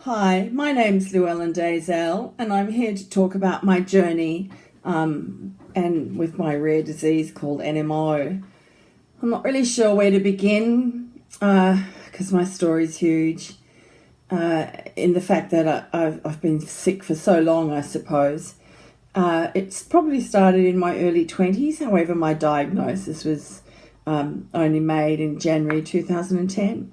Hi, my name's Llewellyn Dazel, and I'm here to talk about my journey and with my rare disease called NMO. I'm not really sure where to begin because my story's huge in the fact that I've been sick for so long, I suppose. It's probably started in my early 20s, however, my diagnosis was only made in January 2010.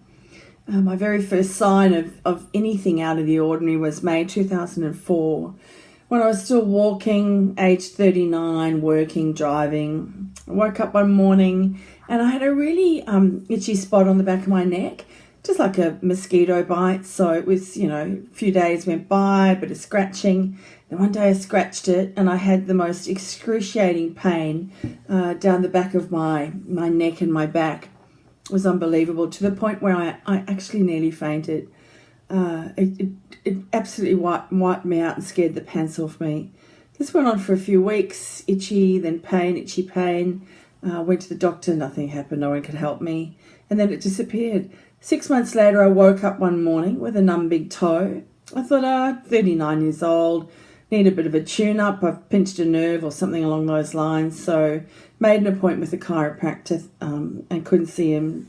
My very first sign of anything out of the ordinary was May 2004, when I was still walking, aged 39, working, driving. I woke up one morning and I had a really itchy spot on the back of my neck, just like a mosquito bite. So it was, a few days went by, a bit of scratching. Then one day I scratched it and I had the most excruciating pain down the back of my neck and my back. It was unbelievable, to the point where I actually nearly fainted. It absolutely wiped me out and scared the pants off me. This went on for a few weeks, itchy, then pain, itchy pain. Went to the doctor, nothing happened, no one could help me. And then it disappeared. 6 months later, I woke up one morning with a numb big toe. I thought, 39 years old, need a bit of a tune-up. I've pinched a nerve or something along those lines. So made an appointment with a chiropractor and couldn't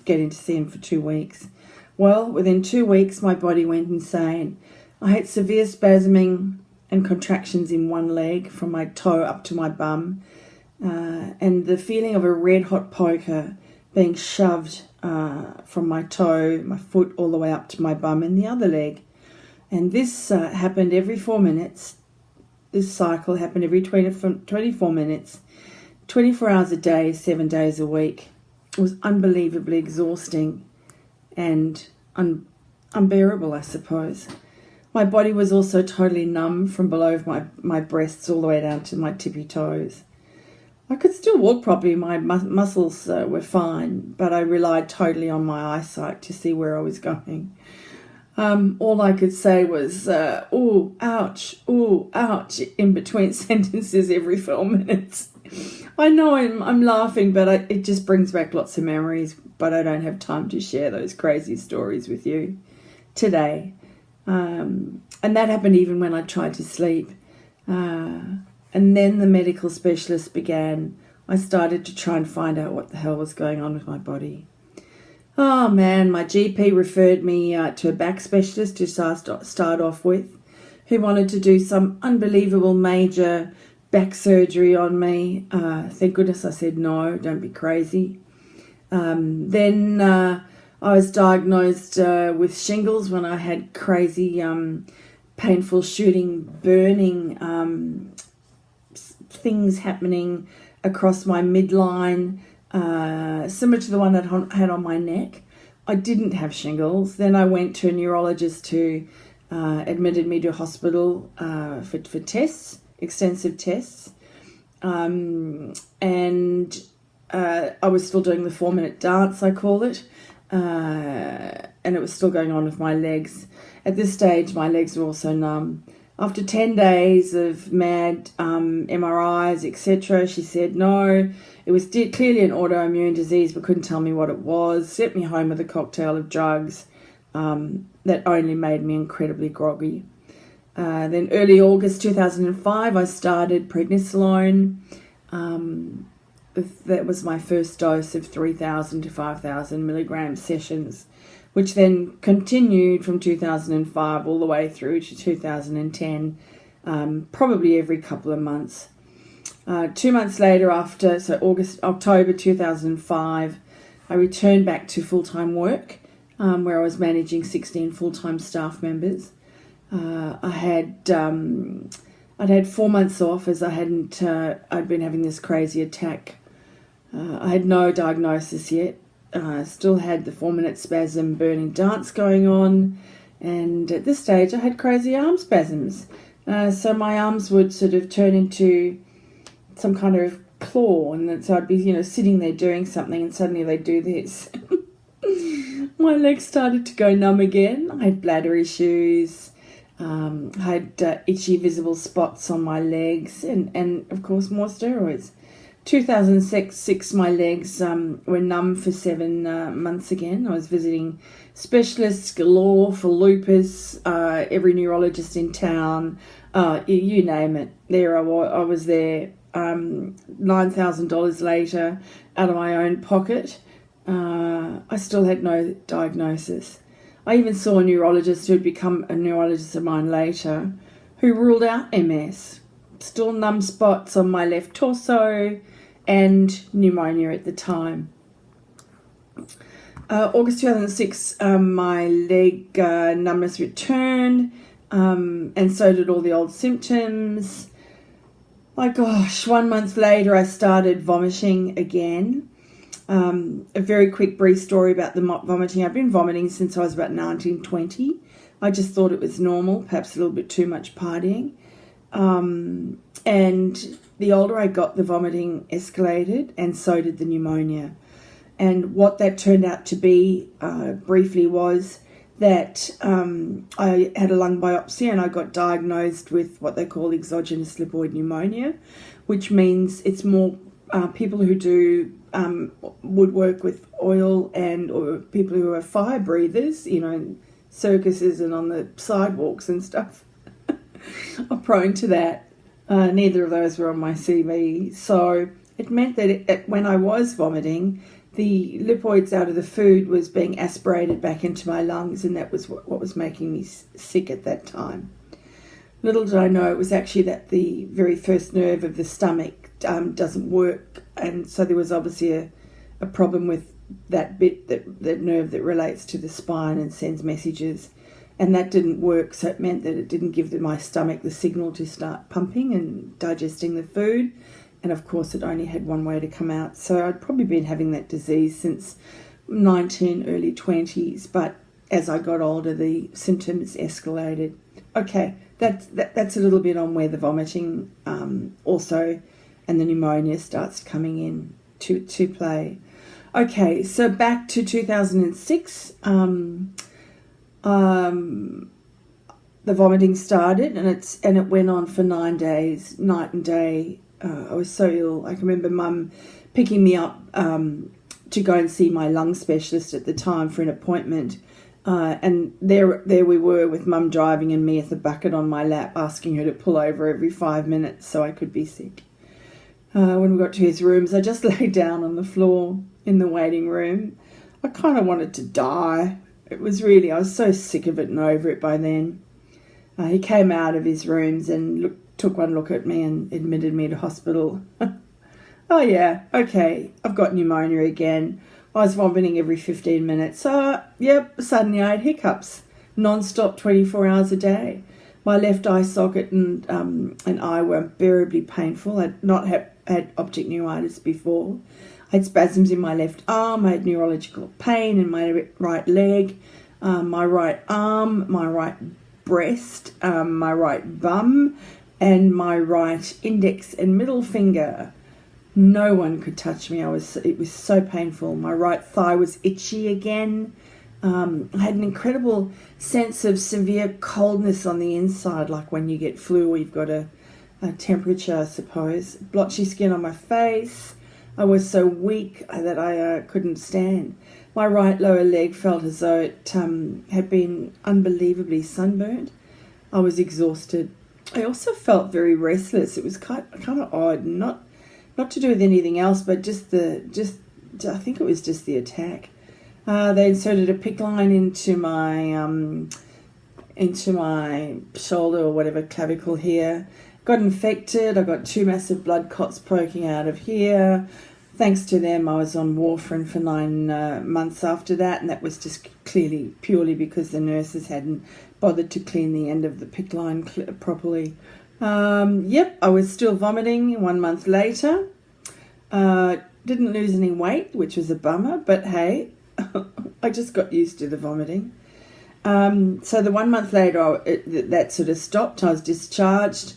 get in to see him for 2 weeks. Well, within 2 weeks, my body went insane. I had severe spasming and contractions in one leg from my toe up to my bum, and the feeling of a red-hot poker being shoved from my toe, my foot, all the way up to my bum and the other leg. And this happened every 4 minutes. This cycle happened every 24 minutes, 24 hours a day, 7 days a week. It was unbelievably exhausting and unbearable, I suppose. My body was also totally numb from below my breasts all the way down to my tippy toes. I could still walk properly, my muscles were fine, but I relied totally on my eyesight to see where I was going. All I could say was, ooh, ouch, in between sentences every 4 minutes. I know I'm laughing, but it just brings back lots of memories, but I don't have time to share those crazy stories with you today. And that happened even when I tried to sleep. And then the medical specialist began. I started to try and find out what the hell was going on with my body. Oh man, my GP referred me to a back specialist to start off with, who wanted to do some unbelievable major back surgery on me. Thank goodness I said no, don't be crazy. Then I was diagnosed with shingles when I had crazy, painful shooting, burning things happening across my midline, similar to the one I had on my neck. I didn't have shingles. Then I went to a neurologist who admitted me to hospital for tests, extensive tests. And I was still doing the 4-minute dance, I call it. And it was still going on with my legs. At this stage, my legs were also numb. After 10 days of mad MRIs, etc., she said no, it was clearly an autoimmune disease, but couldn't tell me what it was. Sent me home with a cocktail of drugs that only made me incredibly groggy. Then early August 2005, I started prednisolone. That was my first dose of 3,000 to 5,000 milligram sessions, which then continued from 2005 all the way through to 2010, probably every couple of months. 2 months later, October 2005, I returned back to full-time work, where I was managing 16 full-time staff members. I'd had 4 months off as I'd been having this crazy attack. I had no diagnosis yet. Still had the 4-minute spasm burning dance going on, and at this stage I had crazy arm spasms. So my arms would sort of turn into some kind of claw, and so I'd be, sitting there doing something, and suddenly they'd do this. My legs started to go numb again. I had bladder issues. I had itchy visible spots on my legs, and of course more steroids. 2006, my legs were numb for 7 months again. I was visiting specialists galore for lupus, every neurologist in town, you name it. There I was there, $9,000 later, out of my own pocket. I still had no diagnosis. I even saw a neurologist who had become a neurologist of mine later, who ruled out MS. Still numb spots on my left torso and pneumonia at the time. August 2006, my leg numbness returned, and so did all the old symptoms. My gosh, 1 month later I started vomiting again. A very quick brief story about the vomiting. I've been vomiting since I was about 19, 20. I just thought it was normal, perhaps a little bit too much partying. And the older I got, the vomiting escalated, and so did the pneumonia. And what that turned out to be, briefly, was that I had a lung biopsy and I got diagnosed with what they call exogenous lipoid pneumonia, which means it's more people who do woodwork with oil or people who are fire breathers, circuses and on the sidewalks and stuff are prone to that. Neither of those were on my CV. So it meant that when I was vomiting, the lipoids out of the food was being aspirated back into my lungs, and that was what was making me sick at that time. Little did I know it was actually that the very first nerve of the stomach doesn't work, and so there was obviously a problem with that bit, that nerve that relates to the spine and sends messages, and that didn't work, so it meant that it didn't give my stomach the signal to start pumping and digesting the food, and of course it only had one way to come out. So I'd probably been having that disease since 19, early 20s, but as I got older the symptoms escalated. Okay, that's a little bit on where the vomiting also and the pneumonia starts coming in to play. Okay, so back to 2006, the vomiting started, and it went on for 9 days, night and day. I was so ill. I can remember Mum picking me up to go and see my lung specialist at the time for an appointment, and there we were with Mum driving and me with a bucket on my lap, asking her to pull over every 5 minutes so I could be sick. When we got to his rooms, I just lay down on the floor in the waiting room. I kind of wanted to die. I was so sick of it and over it by then. He came out of his rooms and took one look at me and admitted me to hospital. Oh yeah, okay, I've got pneumonia again. I was vomiting every 15 minutes. Yep, suddenly I had hiccups, non-stop 24 hours a day. My left eye socket and eye were unbearably painful. I'd not had optic neuritis before. I had spasms in my left arm. I had neurological pain in my right leg, my right arm, my right breast, my right bum, and my right index and middle finger. No one could touch me. It was so painful. My right thigh was itchy again. I had an incredible sense of severe coldness on the inside, like when you get flu or you've got a temperature, I suppose. Blotchy skin on my face. I was so weak that I couldn't stand. My right lower leg felt as though it had been unbelievably sunburnt. I was exhausted. I also felt very restless. It was kind of odd, not to do with anything else, but I think it was just the attack. They inserted a PICC line into my shoulder or whatever, clavicle here. Got infected. I got 2 massive blood clots poking out of here. Thanks to them, I was on warfarin for 9 months after that, and that was just purely because the nurses hadn't bothered to clean the end of the PICC line properly. Yep, I was still vomiting 1 month later. Didn't lose any weight, which was a bummer, but hey, I just got used to the vomiting. So the 1 month later, that sort of stopped. I was discharged,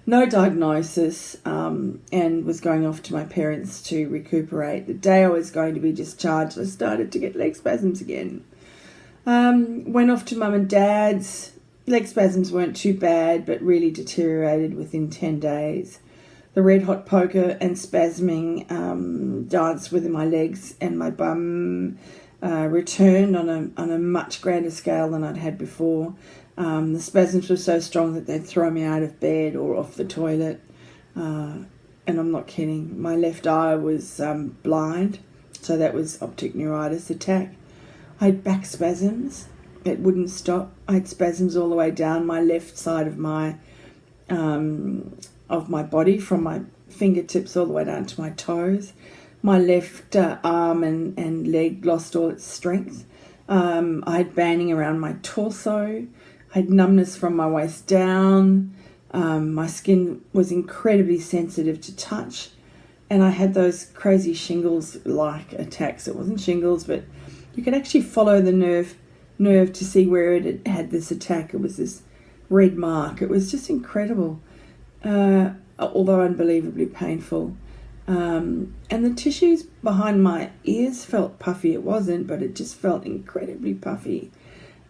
no diagnosis, and was going off to my parents to recuperate. The day I was going to be discharged, I started to get leg spasms again. Went off to Mum and Dad's. Leg spasms weren't too bad, but really deteriorated within 10 days. the red hot poker and spasming dance with my legs and my bum returned on a much grander scale than I'd had before. The spasms were so strong that they'd throw me out of bed or off the toilet. And I'm not kidding. My left eye was blind, so that was optic neuritis attack. I had back spasms. It wouldn't stop. I had spasms all the way down my left side of my body, from my fingertips all the way down to my toes. My left arm and leg lost all its strength. I had banding around my torso. I had numbness from my waist down. My skin was incredibly sensitive to touch. And I had those crazy shingles-like attacks. It wasn't shingles, but you could actually follow the nerve to see where it had this attack. It was this red mark. It was just incredible, although unbelievably painful. And the tissues behind my ears felt puffy. It wasn't, but it just felt incredibly puffy.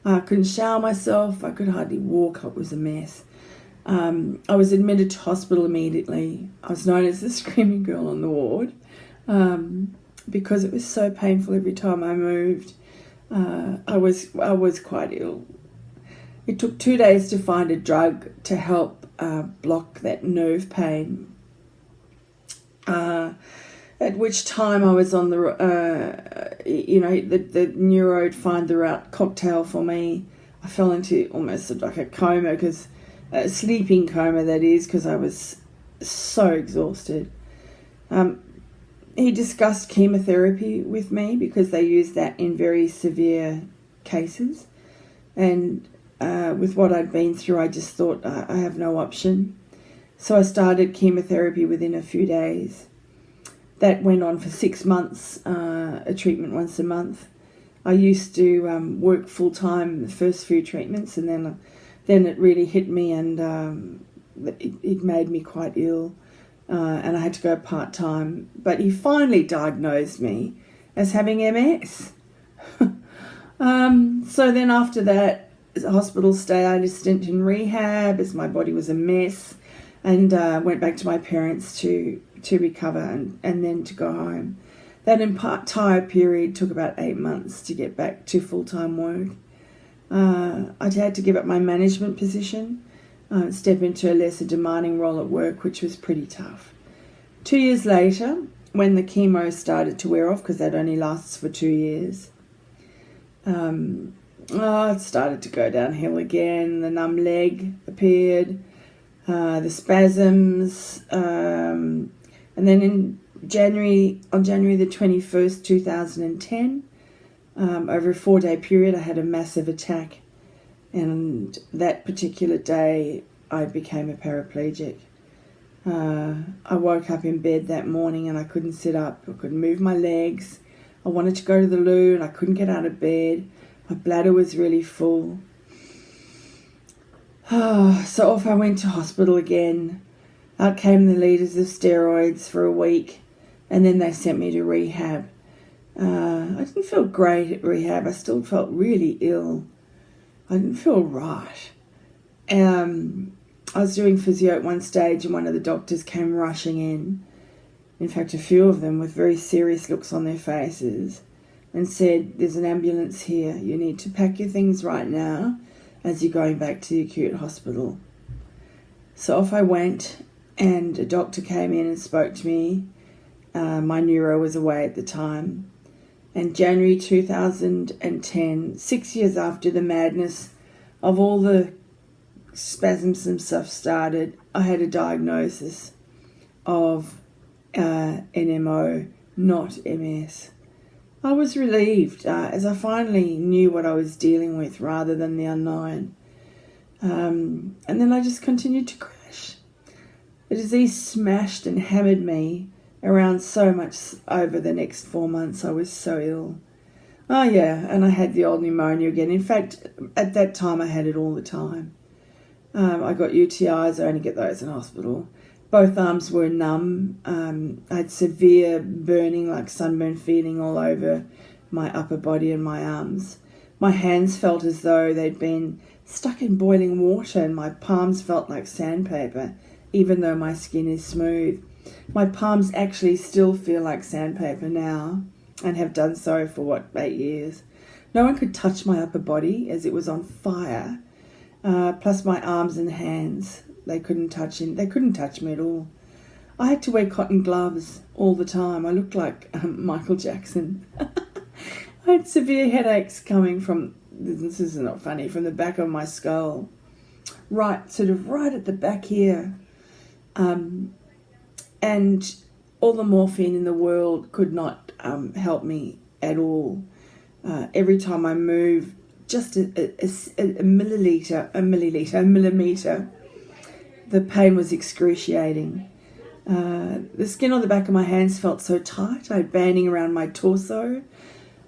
I couldn't shower myself. I could hardly walk. It was a mess. I was admitted to hospital immediately. I was known as the screaming girl on the ward because it was so painful every time I moved. I was quite ill. It took 2 days to find a drug to help block that nerve pain. At which time I was on the neuro would find the right cocktail for me. I fell into almost like a coma, a sleeping coma that is, because I was so exhausted. He discussed chemotherapy with me because they use that in very severe cases. And with what I'd been through, I just thought I have no option. So I started chemotherapy within a few days. That went on for 6 months, a treatment once a month. I used to work full-time the first few treatments, and then it really hit me, and it made me quite ill, and I had to go part-time. But he finally diagnosed me as having MS. So then after that hospital stay, I had a stint in rehab as my body was a mess, and went back to my parents to recover and then to go home. That entire period took about 8 months to get back to full-time work. I'd had to give up my management position, step into a lesser demanding role at work, which was pretty tough. 2 years later, when the chemo started to wear off, because that only lasts for 2 years, it started to go downhill again. The numb leg appeared, the spasms, and then on January the 21st, 2010, over a 4-day period, I had a massive attack, and that particular day I became a paraplegic. I woke up in bed that morning and I couldn't sit up. I couldn't move my legs. I wanted to go to the loo and I couldn't get out of bed. My bladder was really full. So off I went to hospital again. Out came the liters of steroids for a week, and then they sent me to rehab. I didn't feel great at rehab. I still felt really ill. I didn't feel right. I was doing physio at one stage, and one of the doctors came rushing in. In fact, a few of them with very serious looks on their faces, and said, "There's an ambulance here. You need to pack your things right now as you're going back to the acute hospital." So off I went, and a doctor came in and spoke to me. My neuro was away at the time. And January 2010, 6 years after the madness of all the spasms and stuff started, I had a diagnosis of NMO, not MS. I was relieved as I finally knew what I was dealing with rather than the unknown. And then I just continued to crash. The disease smashed and hammered me around so much over the next 4 months. I was so ill. Oh yeah, and I had the old pneumonia again. In fact, at that time I had it all the time. I got UTIs, I only get those in hospital. Both arms were numb. I had severe burning, like sunburn feeling all over my upper body and my arms. My hands felt as though they'd been stuck in boiling water, and my palms felt like sandpaper. even though my skin is smooth. My palms actually still feel like sandpaper now, and have done so for 8 years. No one could touch my upper body as it was on fire. Plus my arms and hands, they couldn't touch me at all. I had to wear cotton gloves all the time. I looked like Michael Jackson. I had severe headaches coming from, this is not funny, from the back of my skull. Right at the back here. And all the morphine in the world could not help me at all. Every time I move, just a millimeter, the pain was excruciating. The skin on the back of my hands felt so tight. I had banding around my torso.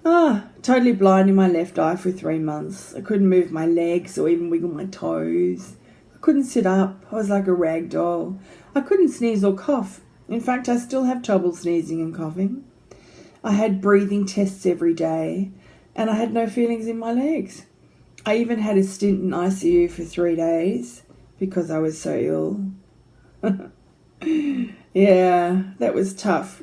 Totally blind in my left eye for 3 months. I couldn't move my legs or even wiggle my toes. I couldn't sit up. I was like a rag doll. I couldn't sneeze or cough. In fact, I still have trouble sneezing and coughing. I had breathing tests every day, and I had no feelings in my legs. I even had a stint in ICU for 3 days because I was so ill. Yeah, that was tough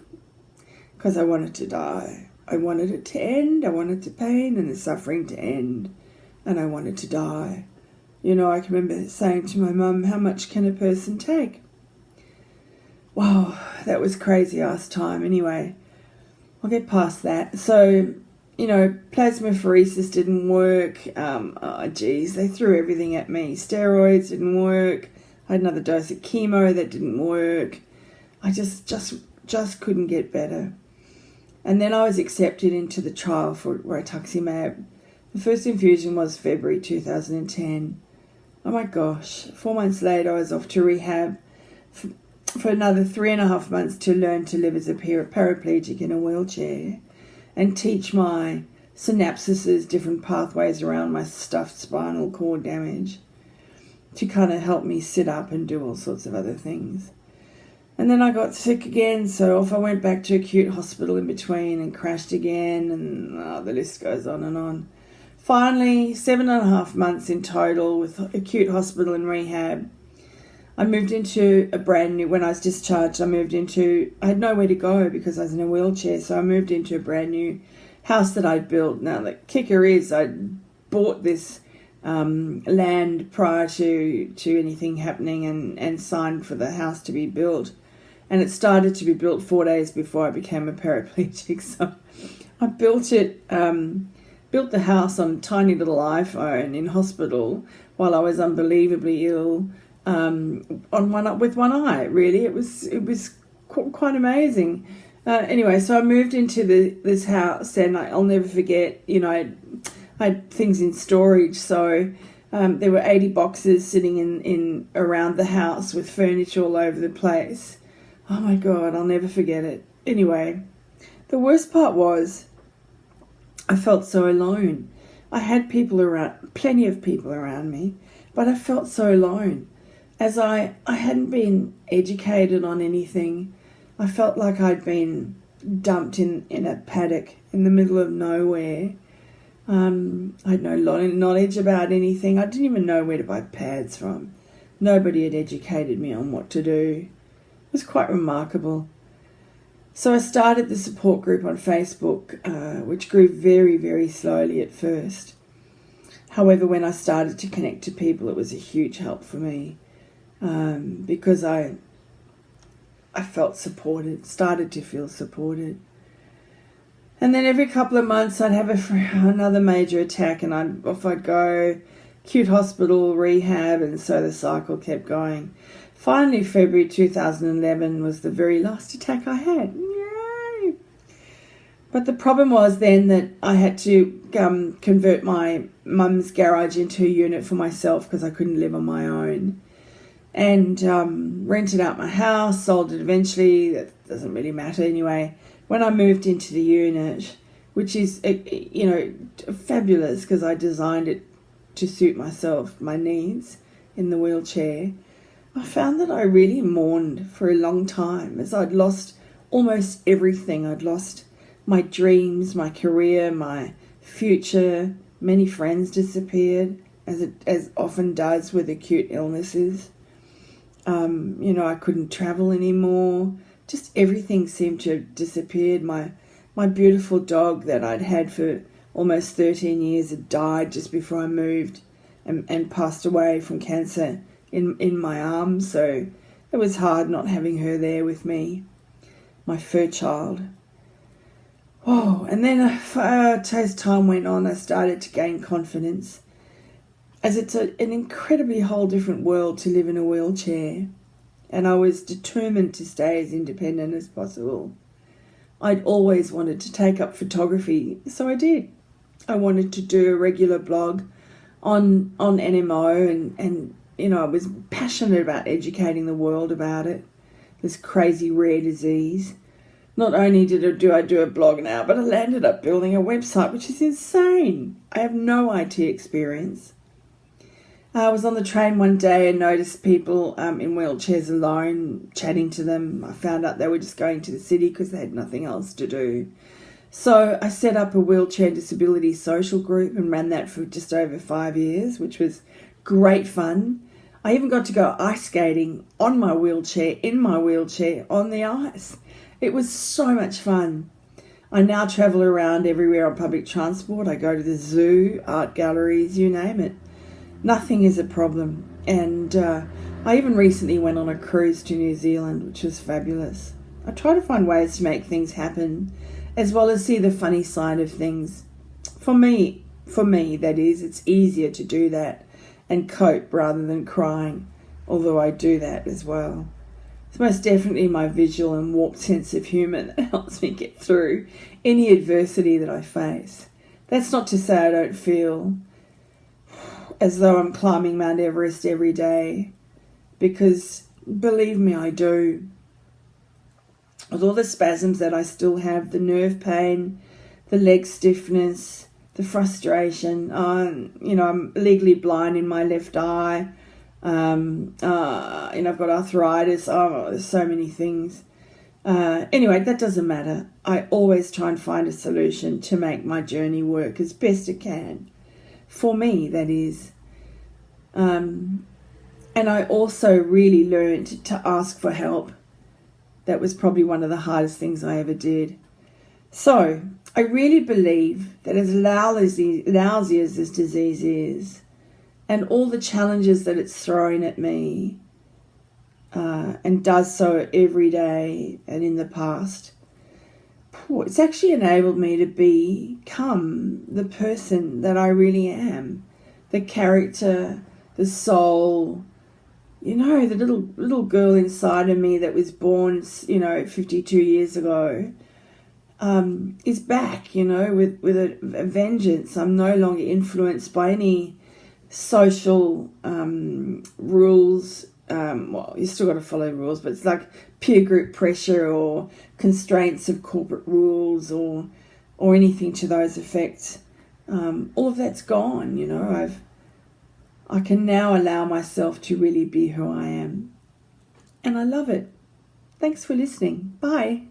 because I wanted to die. I wanted it to end. I wanted the pain and the suffering to end, and I wanted to die. You know, I can remember saying to my mum, how much can a person take? Wow, that was crazy ass time. Anyway, I'll get past that. So, you know, plasmapheresis didn't work. They threw everything at me. Steroids didn't work. I had another dose of chemo that didn't work. I just couldn't get better. And then I was accepted into the trial for rituximab. The first infusion was February 2010. Oh my gosh, 4 months later I was off to rehab for another 3.5 months to learn to live as a paraplegic in a wheelchair and teach my synapses, different pathways around my stuffed spinal cord damage, to kind of help me sit up and do all sorts of other things. And then I got sick again, so off I went back to acute hospital in between and crashed again, and the list goes on and on. Finally, 7.5 months in total with acute hospital and rehab. I moved into a brand new, when I was discharged, I had nowhere to go because I was in a wheelchair, so I moved into a brand new house that I'd built. Now, the kicker is I'd bought this land prior to anything happening and signed for the house to be built. And it started to be built 4 days before I became a paraplegic. So I built the house on a tiny little iPhone in hospital while I was unbelievably ill, with one eye. Really, it was quite amazing. Anyway, so I moved into this house, and I'll never forget. You know, I had things in storage, so there were 80 boxes sitting in around the house with furniture all over the place. Oh my God, I'll never forget it. Anyway, the worst part was I felt so alone. I had plenty of people around me, but I felt so alone. As I hadn't been educated on anything. I felt like I'd been dumped in a paddock in the middle of nowhere. I had no knowledge about anything. I didn't even know where to buy pads from. Nobody had educated me on what to do. It was quite remarkable. So I started the support group on Facebook, which grew very, very slowly at first. However, when I started to connect to people, it was a huge help for me, because I felt supported, started to feel supported. And then every couple of months I'd have another major attack, and off I'd go, acute hospital, rehab, and so the cycle kept going. Finally, February 2011 was the very last attack I had. Yay! But the problem was then that I had to convert my mum's garage into a unit for myself because I couldn't live on my own. And rented out my house, sold it eventually. That doesn't really matter anyway. When I moved into the unit, which is, fabulous because I designed it to suit myself, my needs in the wheelchair, I found that I really mourned for a long time as I'd lost almost everything. I'd lost my dreams, my career, my future. Many friends disappeared, as often does with acute illnesses. I couldn't travel anymore. Just everything seemed to have disappeared. My beautiful dog that I'd had for almost 13 years had died just before I moved and passed away from cancer in my arms. So it was hard not having her there with me, my fur child. Oh, and then as time went on, I started to gain confidence, as it's an incredibly whole different world to live in a wheelchair, and I was determined to stay as independent as possible. I'd always wanted to take up photography, so I did. I wanted to do a regular blog on NMO, and I was passionate about educating the world about it, this crazy rare disease. Not only do I do a blog now, but I ended up building a website, which is insane. I have no IT experience. I was on the train one day and noticed people in wheelchairs alone, chatting to them. I found out they were just going to the city because they had nothing else to do. So I set up a wheelchair disability social group and ran that for just over 5 years, which was great fun. I even got to go ice skating on my wheelchair, in my wheelchair, on the ice. It was so much fun. I now travel around everywhere on public transport. I go to the zoo, art galleries, you name it. Nothing is a problem. And I even recently went on a cruise to New Zealand, which was fabulous. I try to find ways to make things happen, as well as see the funny side of things. For me, that is, it's easier to do that and cope rather than crying, although I do that as well. It's most definitely my visual and warped sense of humour that helps me get through any adversity that I face. That's not to say I don't feel as though I'm climbing Mount Everest every day, because believe me, I do. With all the spasms that I still have, the nerve pain, the leg stiffness, the frustration, I'm legally blind in my left eye. I've got arthritis. There's so many things. Anyway, that doesn't matter. I always try and find a solution to make my journey work as best it can. For me, that is. And I also really learned to ask for help. That was probably one of the hardest things I ever did. So, I really believe that as lousy as this disease is, and all the challenges that it's throwing at me, and does so every day and in the past, it's actually enabled me to become the person that I really am. The character, the soul, the little girl inside of me that was born, 52 years ago, is back, with a vengeance. I'm no longer influenced by any social rules. You still got to follow rules, but it's like peer group pressure or constraints of corporate rules or anything to those effects. All of that's gone. I can now allow myself to really be who I am, and I love it. Thanks for listening. Bye.